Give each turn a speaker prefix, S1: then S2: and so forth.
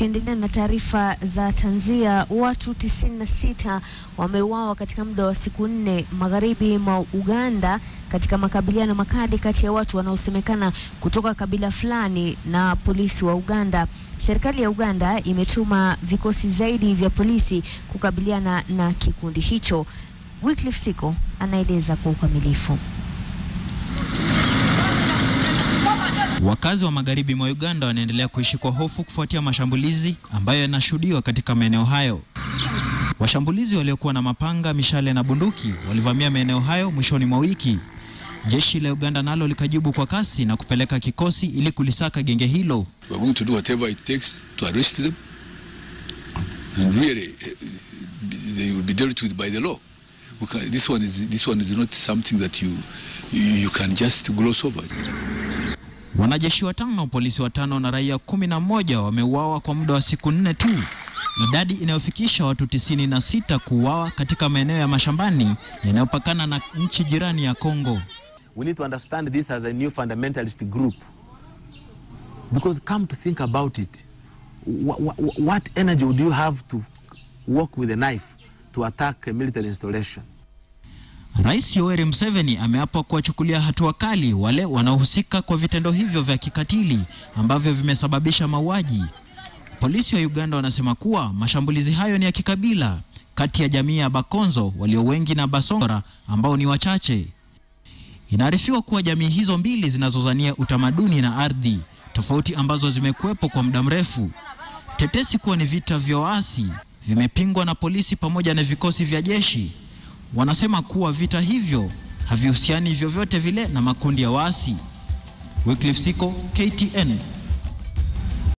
S1: Tukiendelea na taarifa za tanzia, watu 96 wameuawa katika muda wa siku 4 magharibi mwa Uganda katika makabiliano makali kati ya watu wanaosemekana kutoka kabila fulani na polisi wa Uganda. Serikali ya Uganda imetuma vikosi zaidi vya polisi kukabiliana na kikundi hicho. Wycliffe Siko anaeleza kwa ukamilifu.
S2: Wakazi wa magharibi mwa Uganda wanaendelea kuishi kwa hofu kufuatia mashambulizi ambayo yanashuhudiwa katika maeneo hayo. Washambulizi waliokuwa na mapanga, mishale na bunduki walivamia maeneo hayo mwishoni mwa wiki. Jeshi la Uganda nalo likajibu kwa kasi na kupeleka kikosi ili kulisaka genge hilo.
S3: We are going to do whatever it takes to arrest them. And really, they will be dealt with by the law. This one is not something that you can just gloss over.
S2: Wanajeshi 5, polisi 5 na raia 11 wameuawa kwa muda wa siku 4 tu. Idadi inayofikisha watu 96 kuuawa katika maeneo ya mashambani yanayopakana na nchi jirani ya Kongo.
S4: We need to understand this as a new fundamentalist group. Because come to think about it, what energy would you have to walk with a knife to attack a military installation?
S2: Rais Yoweri Museveni ameapa kuwachukulia hatua kali wale wanaohusika kwa vitendo hivyo vya kikatili ambavyo vimesababisha mauaji. Polisi wa Uganda wanasema kuwa mashambulizi hayo ni ya kikabila kati ya jamii ya Bakonzo walio wengi na Basongora ambao ni wachache. Inaarifiwa kuwa jamii hizo mbili zinazozania utamaduni na ardhi tofauti ambazo zimekuwepo kwa muda mrefu. Tetesi kuwa ni vita vya waasi vimepingwa na polisi pamoja na vikosi vya jeshi. Wanasema kuwa vita hivyo havihusiani vyovyote vile na makundi ya waasi. Wycliffe Siko, KTN.